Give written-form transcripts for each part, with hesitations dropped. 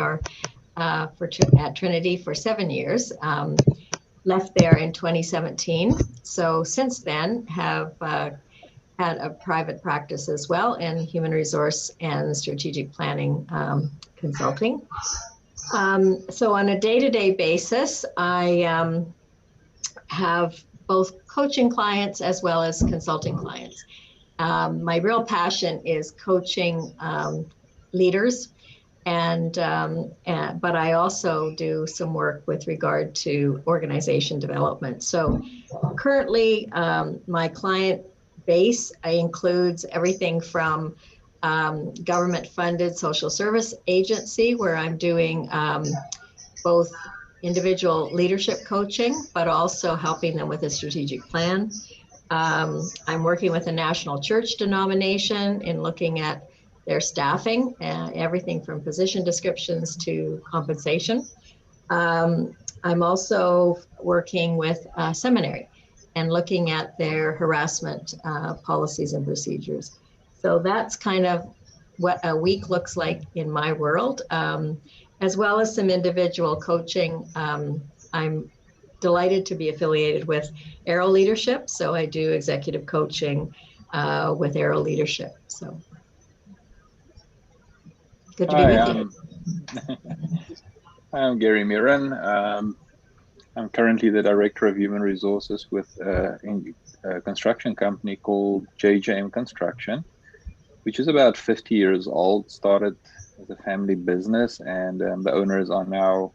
HR at Trinity for 7 years. Left there in 2017. So since then have had a private practice as well in human resource and strategic planning consulting. So on a day-to-day basis, I have both coaching clients as well as consulting clients. My real passion is coaching leaders, but I also do some work with regard to organization development. So currently, my client base includes everything from government-funded social service agency, where I'm doing both individual leadership coaching, but also helping them with a strategic plan. I'm working with a national church denomination in looking at their staffing, everything from position descriptions to compensation. I'm also working with a seminary and looking at their harassment policies and procedures. So that's kind of what a week looks like in my world, as well as some individual coaching. I'm delighted to be affiliated with Arrow Leadership, so I do executive coaching with Arrow Leadership. So good to be with you. I'm Gary Mirren. I'm currently the Director of Human Resources with a construction company called JJM Construction, which is about 50 years old. Started as a family business, and the owners are now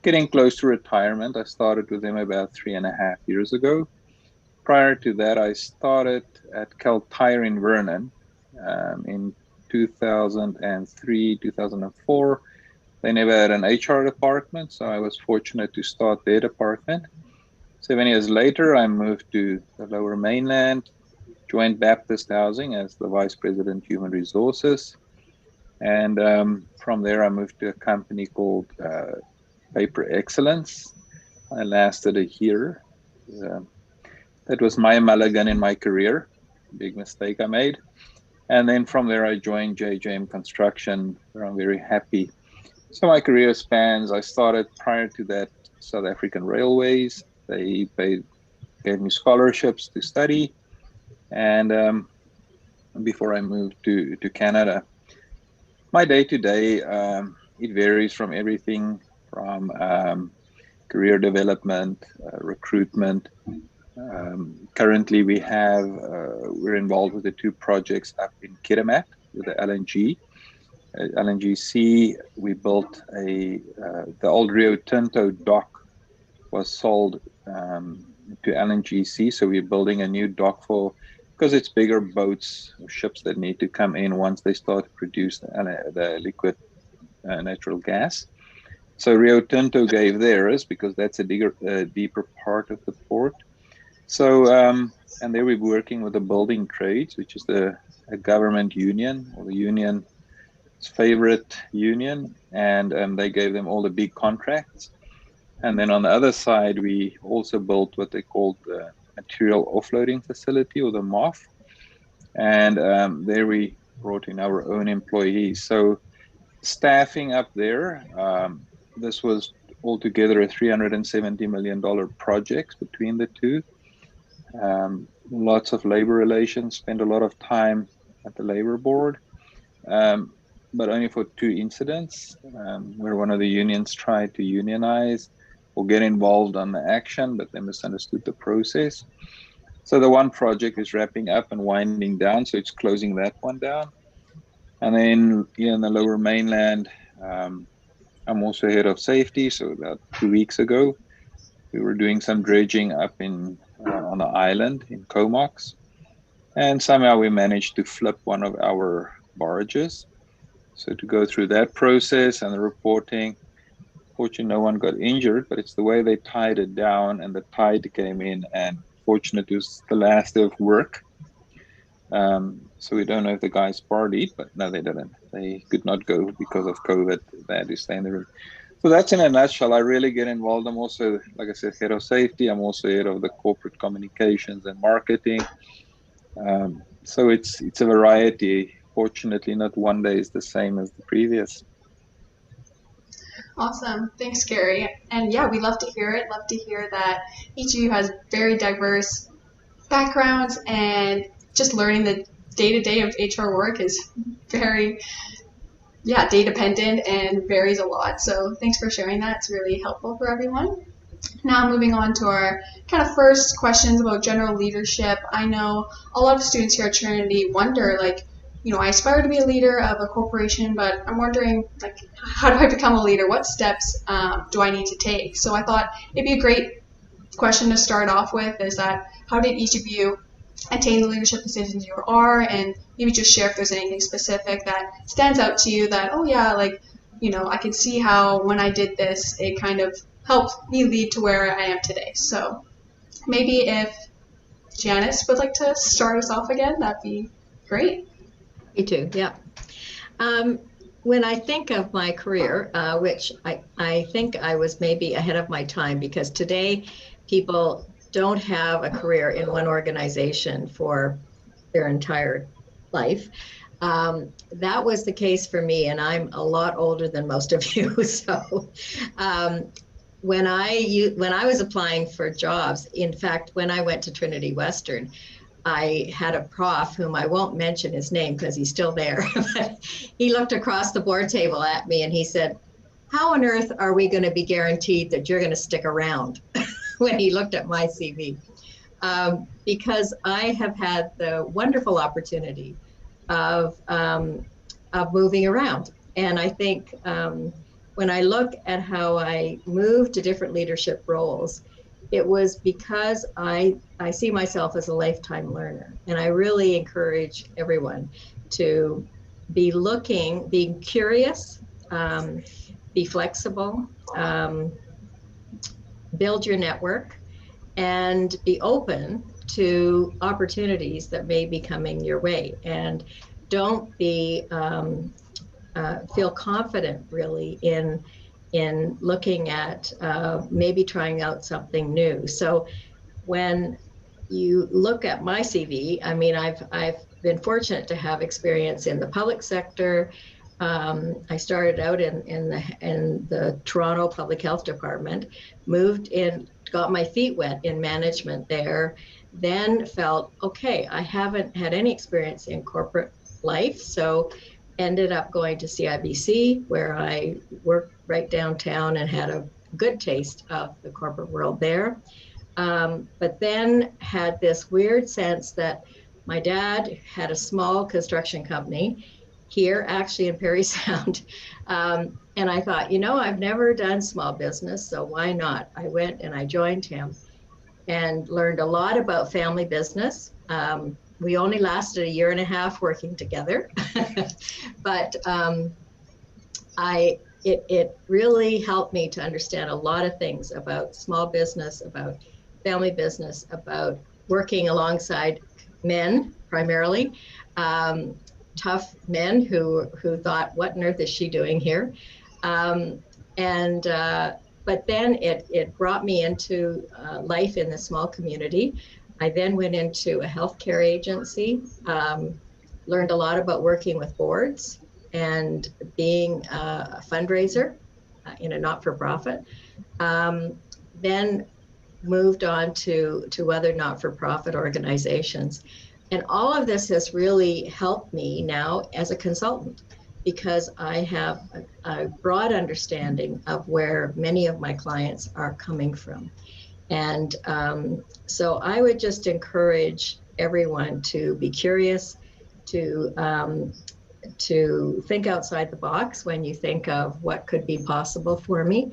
getting close to retirement. I started with them about 3.5 years ago. Prior to that, I started at Cal Tire in Vernon in 2003, 2004. They never had an HR department, so I was fortunate to start their department. 7 years later, I moved to the Lower Mainland, joined Baptist Housing as the Vice President Human Resources. And from there, I moved to a company called Paper Excellence. I lasted a year. That was my mulligan in my career, big mistake I made. And then from there, I joined JJM Construction, where I'm very happy. So my career spans, I started prior to that, South African Railways. They gave me scholarships to study. And before I moved to Canada, my day-to-day, it varies from everything from career development, recruitment. Currently, we're involved with the 2 projects up in Kitimat with the LNG. At LNGC, we built the old Rio Tinto dock was sold to LNGC. So we're building a new dock because it's bigger boats or ships that need to come in once they start to produce the liquid natural gas. So Rio Tinto gave theirs because that's a deeper part of the port. So, and they were working with the building trades, which is a government union, or the union's favorite union, and they gave them all the big contracts. And then on the other side, we also built what they called the material offloading facility, or the MOF. And there we brought in our own employees. So staffing up there, this was altogether a $370 million project between the 2. Lots of labor relations, spent a lot of time at the labor board, but only for 2 incidents where one of the unions tried to unionize or get involved on the action, but they misunderstood the process. So the one project is wrapping up and winding down, so it's closing that one down. And then here in the Lower Mainland, I'm also head of safety. So about 2 weeks ago, we were doing some dredging up on the island in Comox, and somehow we managed to flip one of our barges. So to go through that process and the reporting, fortunately no one got injured, but it's the way they tied it down, and the tide came in, and fortunately it was the last day of work. So we don't know if the guys partied, but no, they didn't. They could not go because of COVID. They had to stay in the room. So that's in a nutshell. I really get involved. I'm also, like I said, head of safety. I'm also head of the corporate communications and marketing. So it's a variety. Fortunately, not one day is the same as the previous. Awesome. Thanks, Gary. And yeah, we love to hear it. Love to hear that each of you has very diverse backgrounds, and just learning the day-to-day of HR work is very, day dependent and varies a lot. So thanks for sharing that. It's really helpful for everyone. Now moving on to our kind of first questions about general leadership. I know a lot of students here at Trinity wonder, like, I aspire to be a leader of a corporation, but I'm wondering, like, how do I become a leader? What steps do I need to take? So I thought it'd be a great question to start off with, is that how did each of you attain the leadership positions you are, and maybe just share if there's anything specific that stands out to you that, oh yeah, like, I can see how when I did this, it kind of helped me lead to where I am today. So maybe if Janis would like to start us off again, that'd be great. Me too, yeah. When I think of my career, which I think I was maybe ahead of my time, because today people don't have a career in one organization for their entire life. That was the case for me, and I'm a lot older than most of you. So when I was applying for jobs, in fact, when I went to Trinity Western, I had a prof whom I won't mention his name because he's still there, but he looked across the board table at me and he said, "How on earth are we going to be guaranteed that you're going to stick around?" when he looked at my CV. Because I have had the wonderful opportunity of moving around. And I think when I look at how I moved to different leadership roles, it was because I see myself as a lifetime learner. And I really encourage everyone to be being curious, be flexible, build your network, and be open to opportunities that may be coming your way. And don't be feel confident really in looking at maybe trying out something new. So when you look at my CV, I mean, I've been fortunate to have experience in the public sector. I started out in the Toronto Public Health Department, moved in, got my feet wet in management there, then felt, okay, I haven't had any experience in corporate life, so ended up going to CIBC, where I worked right downtown and had a good taste of the corporate world there. But then had this weird sense that my dad had a small construction company here, actually in Parry Sound. And I thought, I've never done small business, so why not? I went and I joined him and learned a lot about family business. We only lasted a year and a half working together, but it really helped me to understand a lot of things about small business, about family business, about working alongside men primarily, tough men who thought, what on earth is she doing here? But then it brought me into life in the small community. I then went into a healthcare agency, learned a lot about working with boards and being a fundraiser in a not-for-profit. Then moved on to other not-for-profit organizations. And all of this has really helped me now as a consultant, because I have a broad understanding of where many of my clients are coming from. And so I would just encourage everyone to be curious, to think outside the box when you think of what could be possible for me.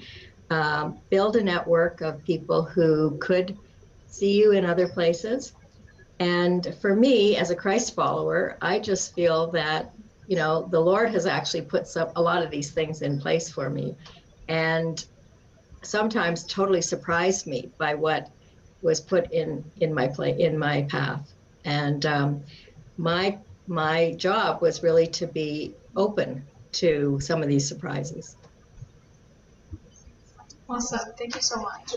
Build a network of people who could see you in other places. And for me, as a Christ follower, I just feel that, the Lord has actually put a lot of these things in place for me, and sometimes totally surprised me by what was put in my path. And my job was really to be open to some of these surprises. Awesome. Thank you so much.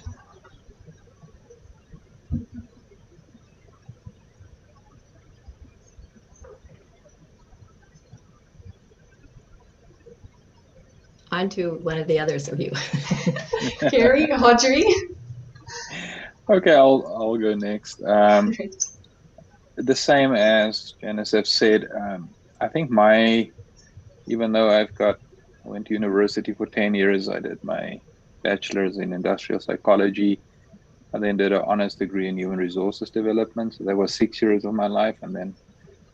on to one of the others of you. Gary, Audrey. Okay, I'll go next. The same as Janis have said. I think even though I went to university for 10 years, I did my bachelor's in industrial psychology. I then did an honors degree in human resources development. So that was 6 years of my life. And then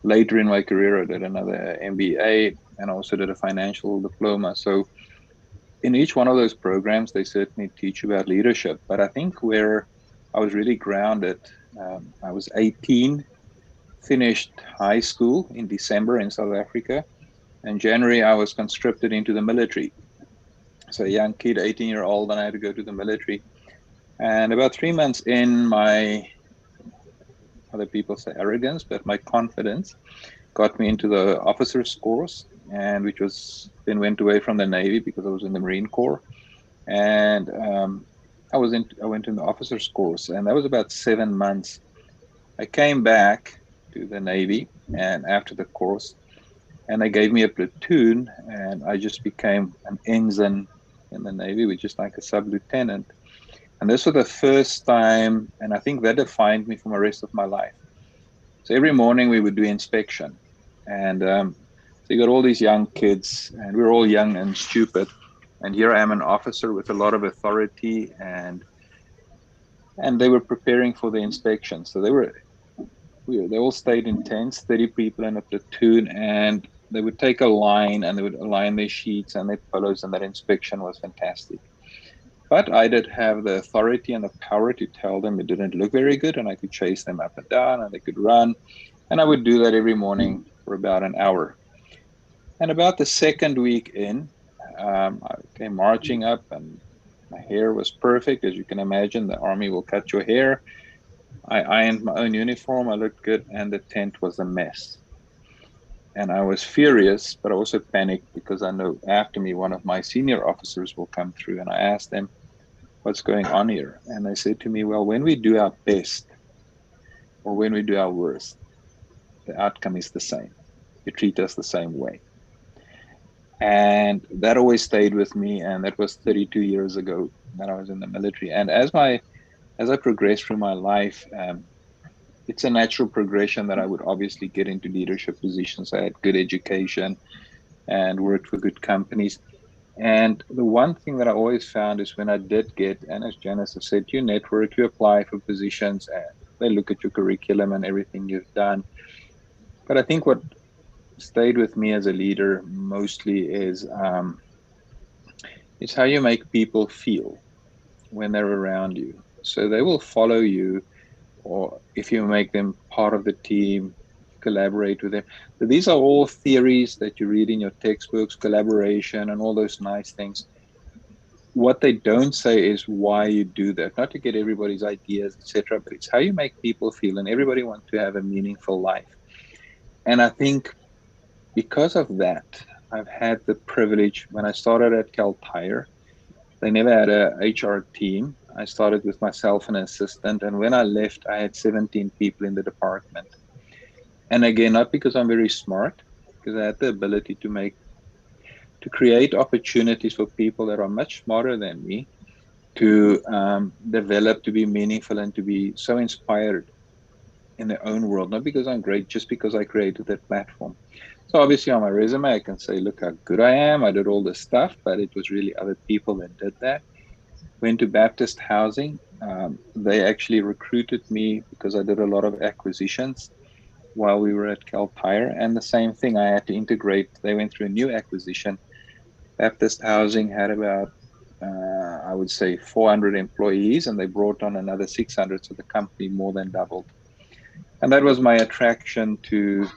later in my career, I did another MBA and also did a financial diploma. So in each one of those programs, they certainly teach you about leadership. But I think where I was really grounded, I was 18, finished high school in December in South Africa. In January, I was conscripted into the military. So a young kid, 18-year-old, and I had to go to the military. And about 3 months in, my, other people say arrogance, but my confidence got me into the officers course, and which was then went away from the Navy because I was in the Marine Corps. And I went in the officers course, and that was about 7 months. I came back to the Navy and after the course, and they gave me a platoon, and I just became an ensign in the Navy, which is like a sub-lieutenant. And this was the first time, and I think that defined me for the rest of my life. So every morning we would do inspection. And so you got all these young kids, and we were all young and stupid. And here I am, an officer with a lot of authority, and they were preparing for the inspection. So they all stayed in tents, 30 people in a platoon, and they would take a line and they would align their sheets and their pillows, and that inspection was fantastic. But I did have the authority and the power to tell them it didn't look very good, and I could chase them up and down, and they could run. And I would do that every morning for about an hour. And about the second week in, I came marching up, and my hair was perfect. As you can imagine, the Army will cut your hair. I ironed my own uniform. I looked good, and the tent was a mess. And I was furious, but I also panicked because I know after me, one of my senior officers will come through. And I asked them, what's going on here? And they said to me, well, when we do our best or when we do our worst, the outcome is the same. You treat us the same way. And that always stayed with me. And that was 32 years ago that I was in the military. And as I progressed through my life, it's a natural progression that I would obviously get into leadership positions. I had good education and worked for good companies. And the one thing that I always found is when I did get, and as Janis has said, you network, you apply for positions, and they look at your curriculum and everything you've done. But I think what stayed with me as a leader mostly is how you make people feel when they're around you. So they will follow you, or if you make them part of the team, collaborate with them. So these are all theories that you read in your textbooks, collaboration and all those nice things. What they don't say is why you do that, not to get everybody's ideas, etc., but it's how you make people feel, and everybody wants to have a meaningful life. And I think because of that, I've had the privilege. When I started at Cal Tire, they never had a HR team. I started with myself and an assistant. And when I left, I had 17 people in the department. And again, not because I'm very smart, because I had the ability to create opportunities for people that are much smarter than me to develop, to be meaningful, and to be so inspired in their own world. Not because I'm great, just because I created that platform. So obviously on my resume, I can say, look how good I am. I did all this stuff, but it was really other people that did that. Went to Baptist Housing. They actually recruited me because I did a lot of acquisitions while we were at Cal Tire. And the same thing, I had to integrate. They went through a new acquisition. Baptist Housing had about, I would say, 400 employees, and they brought on another 600. So the company more than doubled. And that was my attraction to,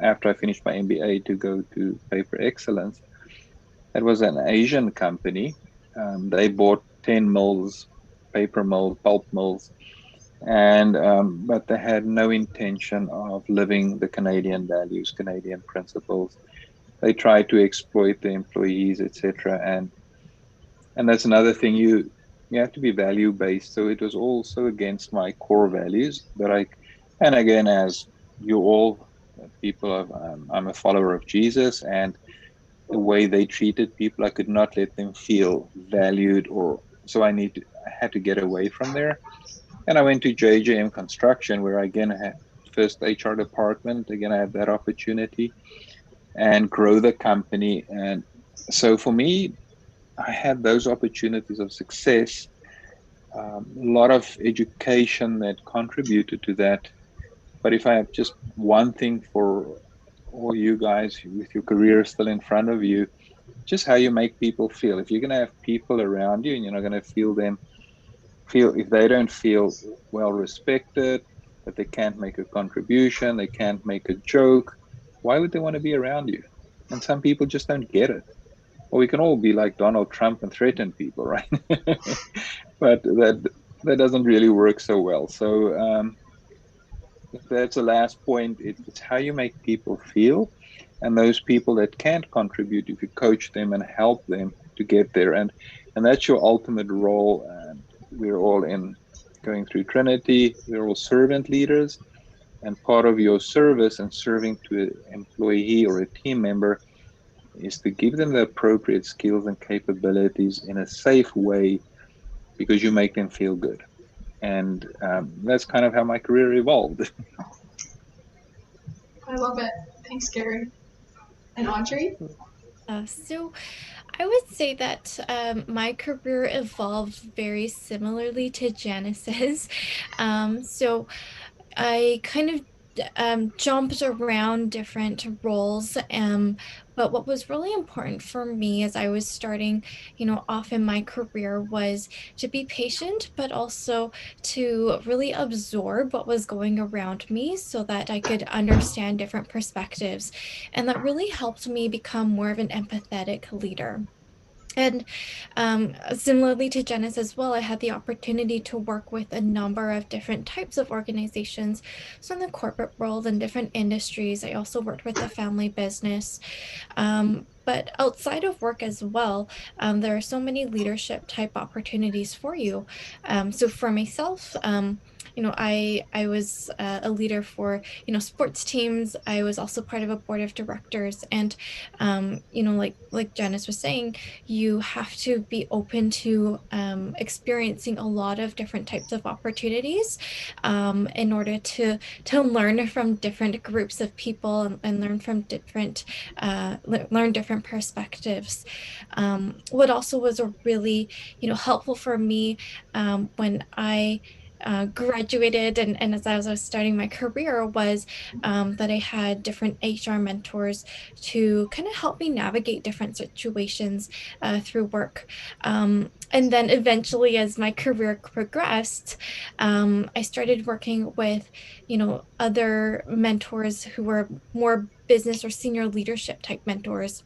after I finished my MBA, to go to Paper Excellence. It was an Asian company. They bought 10 mills, paper mills, pulp mills, and but they had no intention of living the Canadian values, Canadian principles. They tried to exploit the employees, etc. And that's another thing. You have to be value based. So it was also against my core values. But and again, as you all people, I'm a follower of Jesus, and the way they treated people. I could not let them feel valued, or so I had to get away from there. And I went to JJM Construction, where I again had first HR department. Again, I had that opportunity and grow the company. And so for me, I had those opportunities of success, a lot of education that contributed to that. But if I have just one thing for all you guys with your career still in front of you, just how you make people feel. If you're going to have people around you and you're not going to feel if they don't feel well respected, that they can't make a contribution, they can't make a joke, why would they want to be around you? And some people just don't get it. Well, we can all be like Donald Trump and threaten people, right? But that doesn't really work so well. So if that's the last point, it's how you make people feel, and those people that can't contribute, if you coach them and help them to get there, and that's your ultimate role. And we're all in going through Trinity. We're all servant leaders, and part of your service and serving to an employee or a team member is to give them the appropriate skills and capabilities in a safe way, because you make them feel good. And that's kind of how my career evolved. I love it. Thanks, Gary. And Audrey? So I would say that my career evolved very similarly to Janice's. So I kind of jumped around different roles. But what was really important for me as I was starting, off in my career was to be patient, but also to really absorb what was going around me so that I could understand different perspectives. And that really helped me become more of an empathetic leader. And similarly to Janice as well, I had the opportunity to work with a number of different types of organizations. So in the corporate world and different industries, I also worked with the family business. But outside of work as well, there are so many leadership type opportunities for you. So for myself, I was a leader for, sports teams. I was also part of a board of directors. And, like Janice was saying, you have to be open to experiencing a lot of different types of opportunities in order to learn from different groups of people and learn from learn different perspectives. What also was a really helpful for me when I graduated and as I was starting my career was that I had different HR mentors to kind of help me navigate different situations through work. And then eventually, as my career progressed, I started working with, other mentors who were more business or senior leadership type mentors.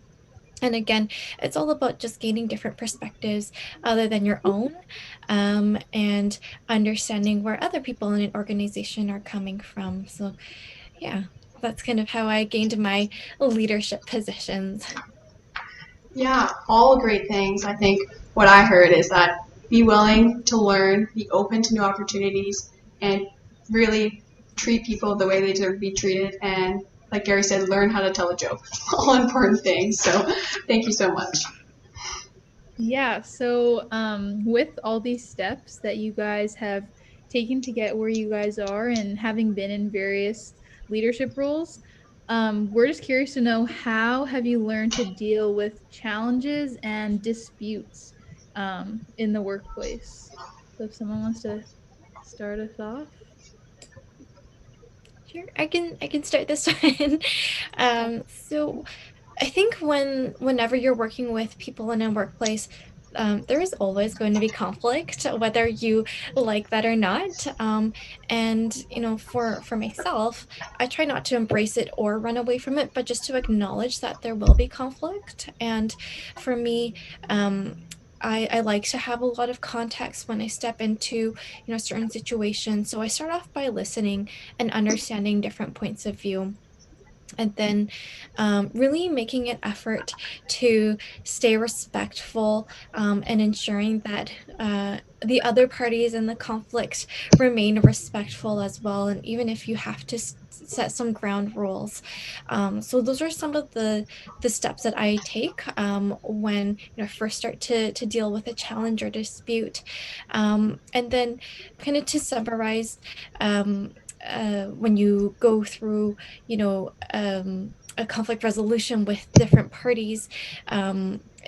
And again, it's all about just gaining different perspectives other than your own, and understanding where other people in an organization are coming from. So, yeah, that's kind of how I gained my leadership positions. Yeah, all great things. I think what I heard is that be willing to learn, be open to new opportunities, and really treat people the way they deserve to be treated. And like Gary said, learn how to tell a joke. All important things. So thank you so much. Yeah, so with all these steps that you guys have taken to get where you guys are and having been in various leadership roles, we're just curious to know, how have you learned to deal with challenges and disputes in the workplace? So if someone wants to start us off. Sure, I can start this one. So I think whenever you're working with people in a workplace, there is always going to be conflict, whether you like that or not. And for myself, I try not to embrace it or run away from it, but just to acknowledge that there will be conflict. And for me, I like to have a lot of context when I step into certain situations. So I start off by listening and understanding different points of view. And then really making an effort to stay respectful and ensuring that the other parties in the conflict remain respectful as well. And even if you have to set some ground rules. So those are some of the steps that I take when I first start to deal with a challenge or dispute. And then kind of to summarize, when you go through, a conflict resolution with different parties,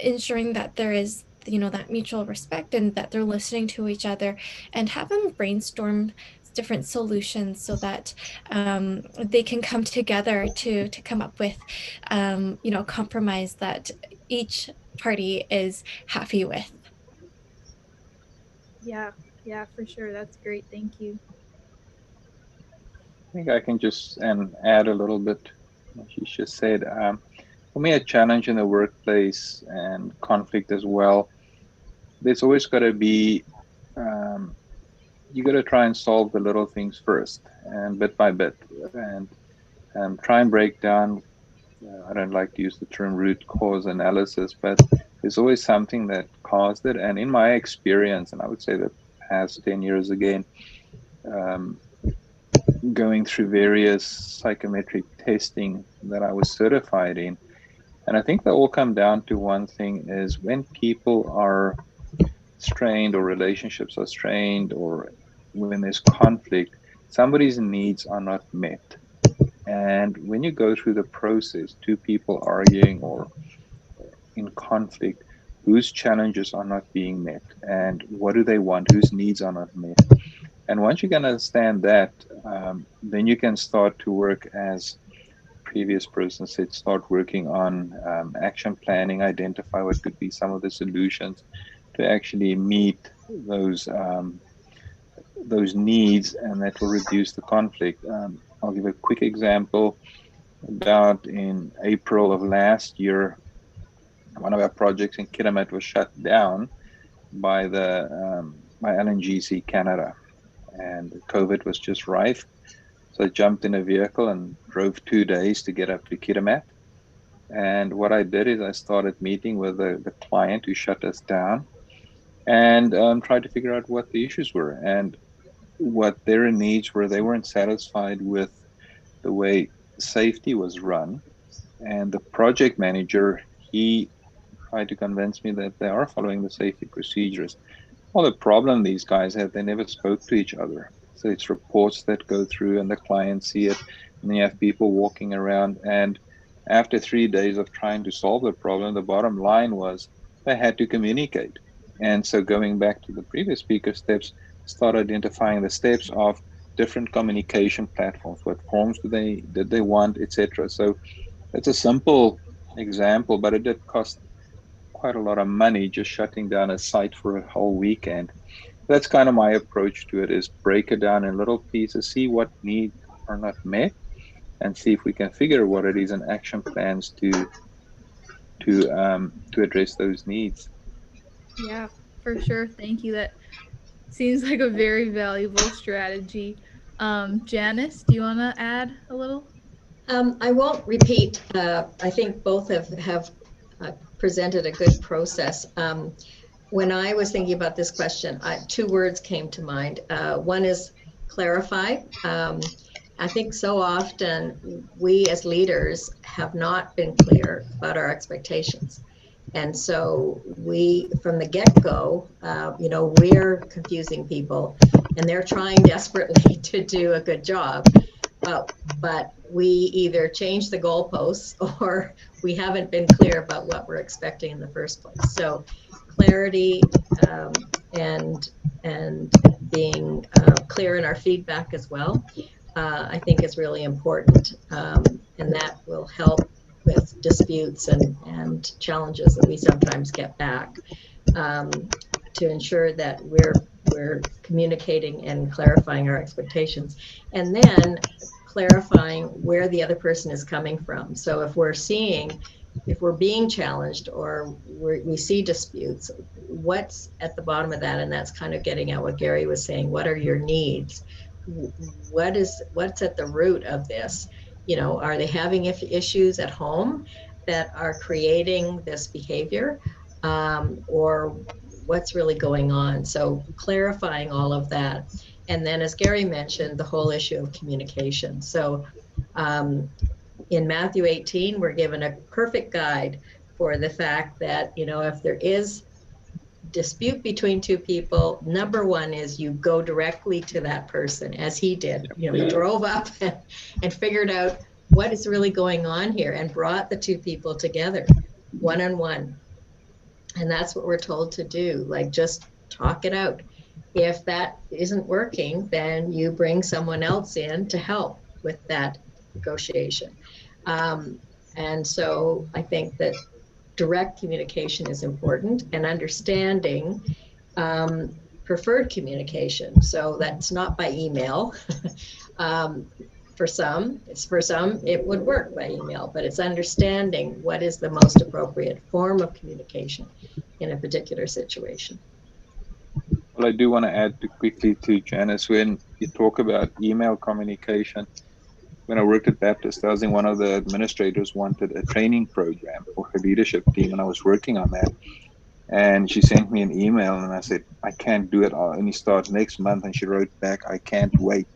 ensuring that there is that mutual respect and that they're listening to each other, and have them brainstorm different solutions so that they can come together to come up with a compromise that each party is happy with. Yeah, yeah, for sure. That's great. Thank you. I think I can just add a little bit what she just said. For me, a challenge in the workplace and conflict as well, there's always got to be, you got to try and solve the little things first, and bit by bit, and try and break down. I don't like to use the term root cause analysis, but there's always something that caused it. And in my experience, and I would say the past 10 years again, going through various psychometric testing that I was certified in. And I think they all come down to one thing, is when people are strained or relationships are strained or when there's conflict, somebody's needs are not met. And when you go through the process, two people arguing or in conflict, whose challenges are not being met and what do they want, whose needs are not met. And once you can understand that, then you can start to work, as previous person said, start working on action planning, identify what could be some of the solutions to actually meet those needs, and that will reduce the conflict. I'll give a quick example. About in April of last year, one of our projects in Kitimat was shut down by by LNGC Canada, and COVID was just rife. So I jumped in a vehicle and drove 2 days to get up to Kitimat. And what I did is I started meeting with the client who shut us down, and tried to figure out what the issues were and what their needs were. They weren't satisfied with the way safety was run. And the project manager, he tried to convince me that they are following the safety procedures. Well, the problem these guys have, they never spoke to each other. So it's reports that go through and the clients see it. And you have people walking around. And after 3 days of trying to solve the problem, the bottom line was they had to communicate. And so going back to the previous speaker steps, start identifying the steps of different communication platforms. What forms did they want, etc. So it's a simple example, but it did cost quite a lot of money just shutting down a site for a whole weekend. That's kind of my approach to it, is break it down in little pieces, see what needs are not met, and see if we can figure what it is and action plans to address those needs. Yeah, for sure. Thank you. That seems like a very valuable strategy. Janis, do you want to add a little? I won't repeat. I think both have presented a good process. When I was thinking about this question, two words came to mind. One is clarify. I think so often we as leaders have not been clear about our expectations. And so we, from the get-go, we're confusing people and they're trying desperately to do a good job. But we either change the goalposts or we haven't been clear about what we're expecting in the first place. So clarity and being clear in our feedback as well, I think is really important. And that will help with disputes and challenges that we sometimes get back, to ensure that we're communicating and clarifying our expectations, and then clarifying where the other person is coming from. So if we're being challenged or we see disputes, what's at the bottom of that? And that's kind of getting at what Gary was saying. What are your needs? What's at the root of this? are they having issues at home that are creating this behavior, or what's really going on? So clarifying all of that. And then, as Gary mentioned, the whole issue of communication. So in Matthew 18, we're given a perfect guide for the fact that, if there is dispute between two people, number one is you go directly to that person, as he did. He drove up and figured out what is really going on here and brought the two people together one-on-one. And that's what we're told to do, like just talk it out. If that isn't working, then you bring someone else in to help with that negotiation. And so I think that direct communication is important, and understanding preferred communication. So that's not by email. For some, it would work by email, but it's understanding what is the most appropriate form of communication in a particular situation. Well, I do want to add quickly to Janis, when you talk about email communication, when I worked at Baptist Housing, one of the administrators wanted a training program for her leadership team, and I was working on that. And she sent me an email, and I said, I can't do it. I'll only start next month. And she wrote back, I can't wait.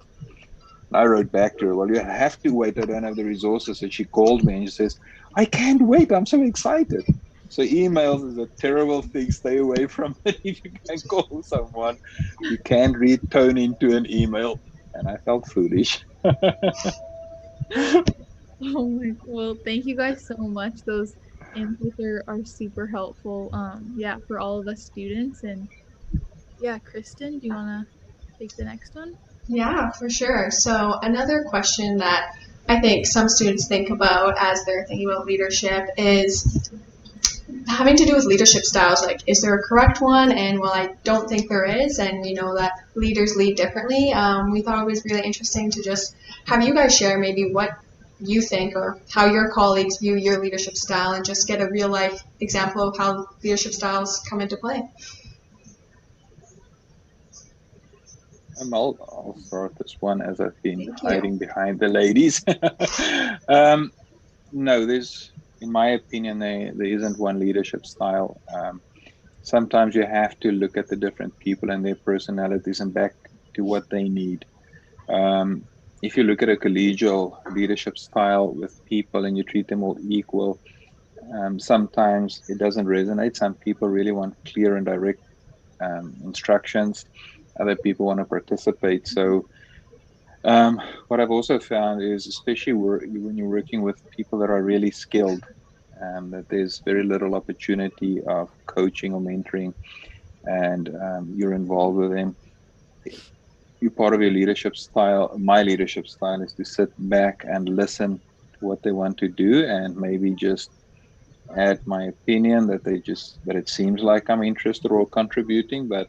And I wrote back to her, well, you have to wait. I don't have the resources. And she called me and she says, I can't wait. I'm so excited. So emails is a terrible thing. Stay away from it. If you can call someone, you can't read tone into an email. And I felt foolish. Well, thank you guys so much. Those inputs are super helpful, for all of us students. And Kristen, do you want to take the next one? Yeah, for sure. So another question that I think some students think about as they're thinking about leadership is having to do with leadership styles. Like, is there a correct one? And well, I don't think there is, and that leaders lead differently. We thought it was really interesting to just have you guys share maybe what you think or how your colleagues view your leadership style, and just get a real life example of how leadership styles come into play. I'll start this one, as I've been hiding behind the ladies. No, in my opinion, there isn't one leadership style. Sometimes you have to look at the different people and their personalities and back to what they need. If you look at a collegial leadership style with people and you treat them all equal, sometimes it doesn't resonate. Some people really want clear and direct instructions. Other people want to participate. So what I've also found is, especially when you're working with people that are really skilled, that there's very little opportunity of coaching or mentoring, and you're involved with them. You're part of your leadership style. My leadership style is to sit back and listen to what they want to do, and maybe just add my opinion that it seems like I'm interested or contributing. But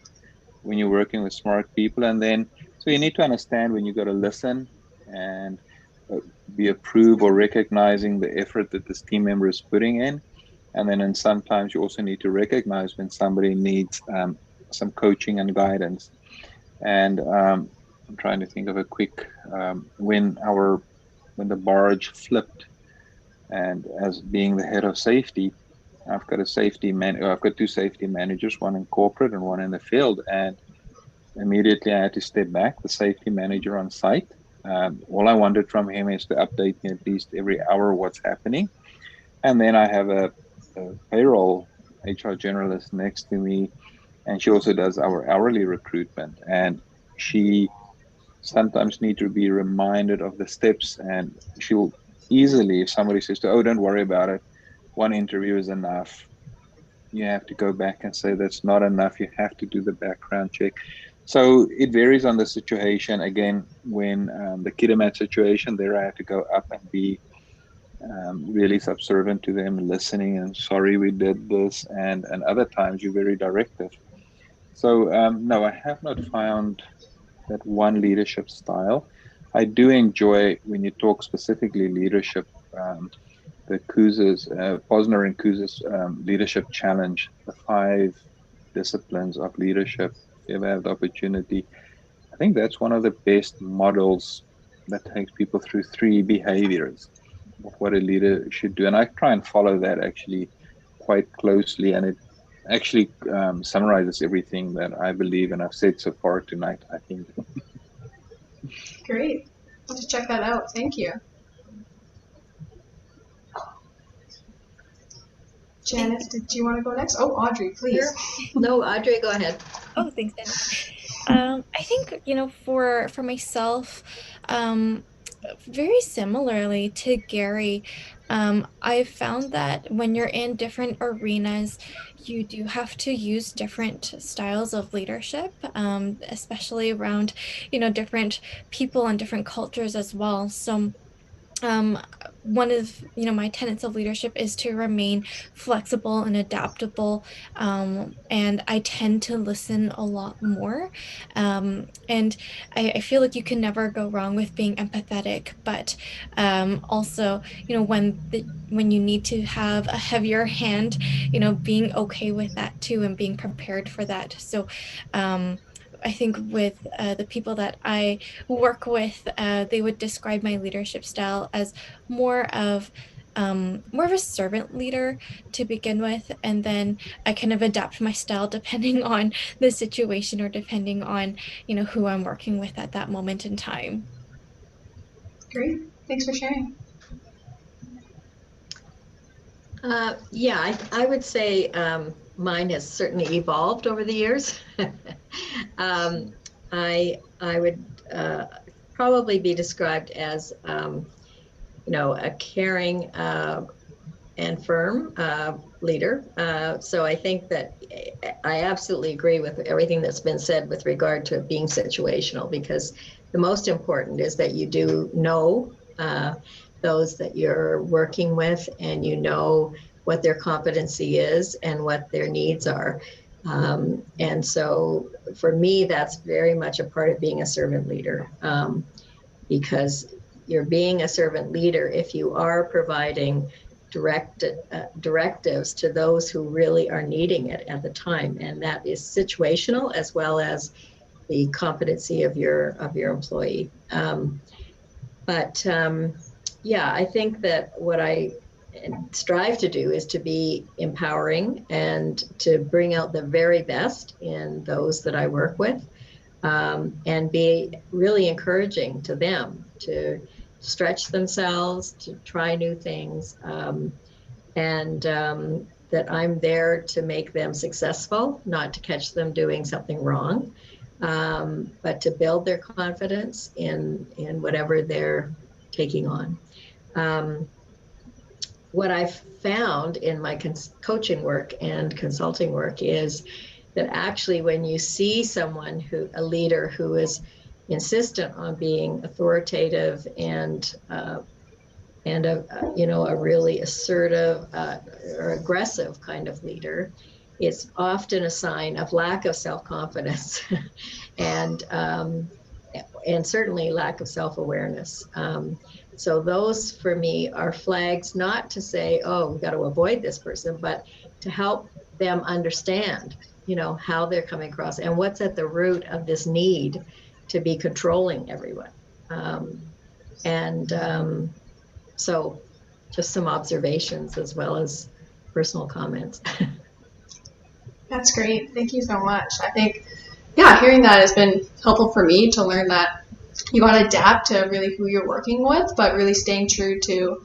when you're working with smart people, so you need to understand when you got to listen and be approved or recognizing the effort that this team member is putting in. And then sometimes you also need to recognize when somebody needs some coaching and guidance. And I'm trying to think of a quick, when the barge flipped, and as being the head of safety, I've got two safety managers, one in corporate and one in the field. And immediately I had to step back, the safety manager on site. All I wanted from him is to update me at least every hour what's happening. And then I have a payroll HR generalist next to me, and she also does our hourly recruitment. And she sometimes needs to be reminded of the steps, and she'll easily, if somebody says to, oh, don't worry about it, one interview is enough, you have to go back and say that's not enough, you have to do the background check. So it varies on the situation. Again, when the Kiddermat situation, there I had to go up and be really subservient to them, listening and sorry we did this, and other times you're very directive. So no, I have not found that one leadership style. I do enjoy, when you talk specifically leadership, the Posner and Kuz's leadership challenge, the 5 disciplines of leadership. If you ever have the opportunity, I think that's one of the best models that takes people through 3 behaviors of what a leader should do. And I try and follow that actually quite closely. And it actually summarizes everything that I believe and I've said so far tonight, I think. Great. I'll just check that out. Thank you. Janis, did you want to go next? Oh, Audrey, please. Sure. No, Audrey, go ahead. Oh, thanks, Dennis. I think, for myself, very similarly to Gary, I've found that when you're in different arenas, you do have to use different styles of leadership, especially around, different people and different cultures as well. So um, one of my tenets of leadership is to remain flexible and adaptable, and I tend to listen a lot more, and I feel like you can never go wrong with being empathetic, but also when you need to have a heavier hand, being okay with that too and being prepared for that. So I think with the people that I work with, they would describe my leadership style as more of a servant leader to begin with, and then I kind of adapt my style depending on the situation or depending on who I'm working with at that moment in time. Great. Thanks for sharing. Yeah, I would say mine has certainly evolved over the years. I would probably be described as a caring and firm leader. So I think that I absolutely agree with everything that's been said with regard to it being situational, because the most important is that you do know those that you're working with, and you know what their competency is and what their needs are. And so for me, that's very much a part of being a servant leader, because you're being a servant leader if you are providing directives to those who really are needing it at the time, and that is situational as well as the competency of your employee. Yeah, I think that what I strive to do is to be empowering and to bring out the very best in those that I work with, and be really encouraging to them to stretch themselves, to try new things, and that I'm there to make them successful, not to catch them doing something wrong, but to build their confidence in whatever they're taking on. What I've found in my coaching work and consulting work is that actually when you see someone a leader who is insistent on being authoritative and a really assertive or aggressive kind of leader, it's often a sign of lack of self-confidence and certainly lack of self-awareness. So those for me are flags, not to say, oh, we've got to avoid this person, but to help them understand, how they're coming across and what's at the root of this need to be controlling everyone. So just some observations as well as personal comments. That's great. Thank you so much. I think, hearing that has been helpful for me to learn that you want to adapt to really who you're working with, but really staying true to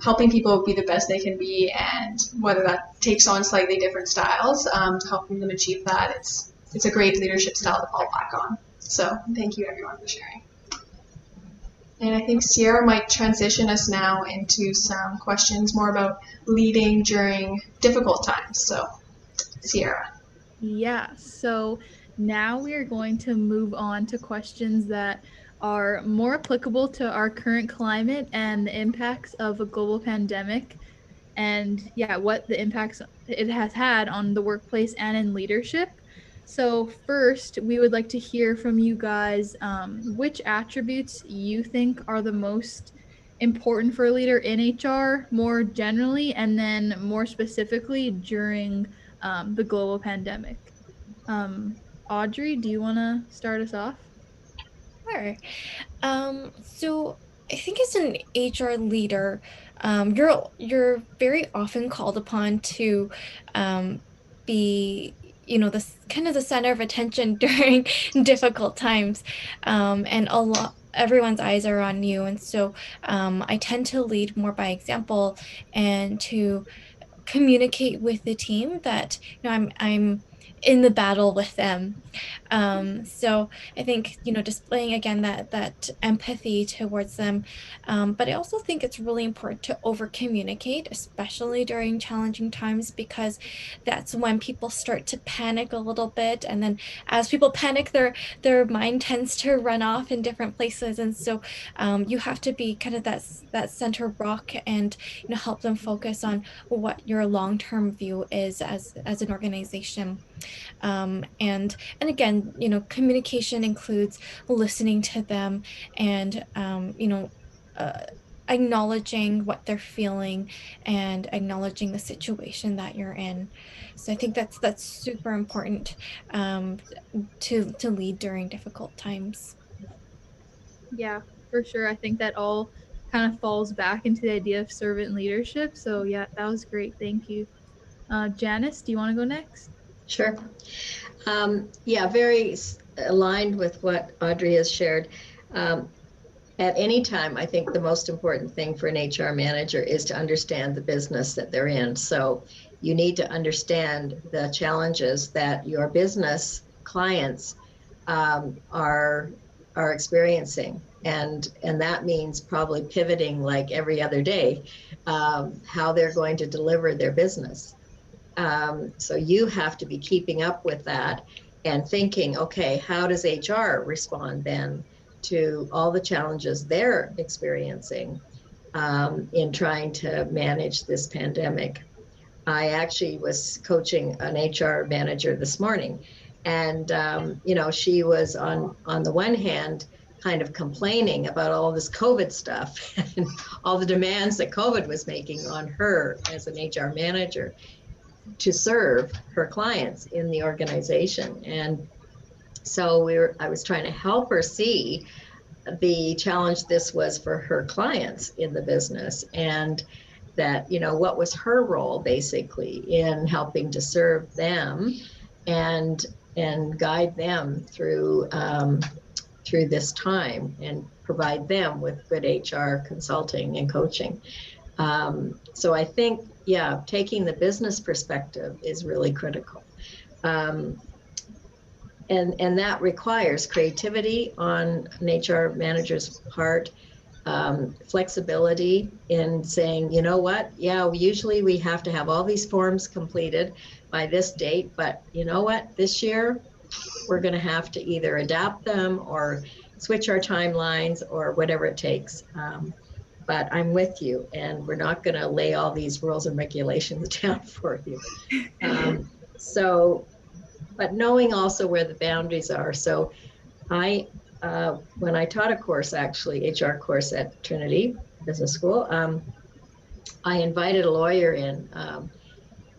helping people be the best they can be, and whether that takes on slightly different styles to helping them achieve that. It's a great leadership style to fall back on. So thank you everyone for sharing. And I think Sierra might transition us now into some questions more about leading during difficult times. So Sierra. Yeah, so now we are going to move on to questions that are more applicable to our current climate and the impacts of a global pandemic, and what the impacts it has had on the workplace and in leadership. So first, we would like to hear from you guys which attributes you think are the most important for a leader in HR more generally, and then more specifically during the global pandemic. Audrey, do you want to start us off? Sure. So I think as an HR leader, you're very often called upon to be, the kind of the center of attention during difficult times, and everyone's eyes are on you, and so I tend to lead more by example and to communicate with the team that I'm in the battle with them. So I think, displaying again that empathy towards them. But I also think it's really important to over communicate, especially during challenging times, because that's when people start to panic a little bit. And then as people panic, their mind tends to run off in different places. And so you have to be kind of that center rock and, help them focus on what your long-term view is as an organization. And again, communication includes listening to them and, uh, acknowledging what they're feeling and acknowledging the situation that you're in. So I think that's super important, to lead during difficult times. Yeah, for sure. I think that all kind of falls back into the idea of servant leadership. So yeah, that was great. Thank you. Janis, do you want to go next? Sure. Yeah, very aligned with what Audrey has shared. At any time, I think the most important thing for an HR manager is to understand the business that they're in. So you need to understand the challenges that your business clients are experiencing, and that means probably pivoting like every other day, how they're going to deliver their business. So you have to be keeping up with that and thinking, okay, how does HR respond then to all the challenges they're experiencing in trying to manage this pandemic? I actually was coaching an HR manager this morning, and she was on the one hand kind of complaining about all this COVID stuff and all the demands that COVID was making on her as an HR manager to serve her clients in the organization. And so I was trying to help her see the challenge this was for her clients in the business, and that, what was her role basically in helping to serve them and guide them through this time and provide them with good HR consulting and coaching. So I think, yeah, taking the business perspective is really critical. And that requires creativity on an HR manager's part, flexibility in saying, you know what, yeah, usually we have to have all these forms completed by this date, but you know what, this year we're going to have to either adapt them or switch our timelines or whatever it takes. But I'm with you, and we're not going to lay all these rules and regulations down for you. But knowing also where the boundaries are. So when I taught a course, actually, HR course at Trinity Business School, I invited a lawyer in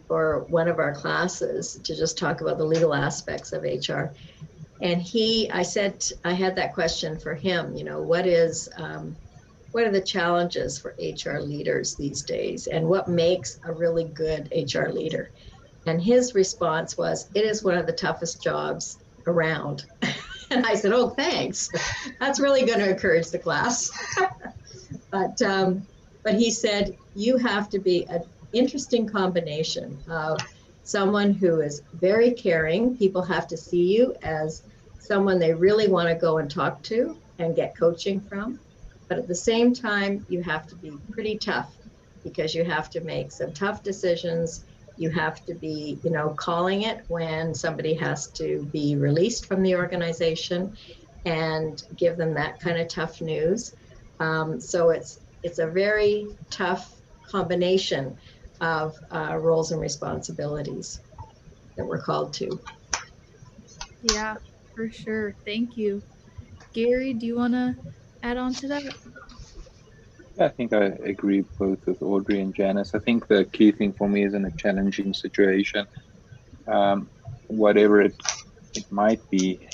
for one of our classes to just talk about the legal aspects of HR. And I had that question for him, what are the challenges for HR leaders these days, and what makes a really good HR leader? And his response was, it is one of the toughest jobs around. And I said, oh, thanks. That's really going to encourage the class. But he said, you have to be an interesting combination of someone who is very caring. People have to see you as someone they really want to go and talk to and get coaching from. But at the same time, you have to be pretty tough, because you have to make some tough decisions. You have to be, calling it when somebody has to be released from the organization and give them that kind of tough news. So it's a very tough combination of roles and responsibilities that we're called to. Yeah, for sure. Thank you. Gary, do you want to add on to that? I think I agree both with Audrey and Janis. I think the key thing for me is in a challenging situation, whatever it might be,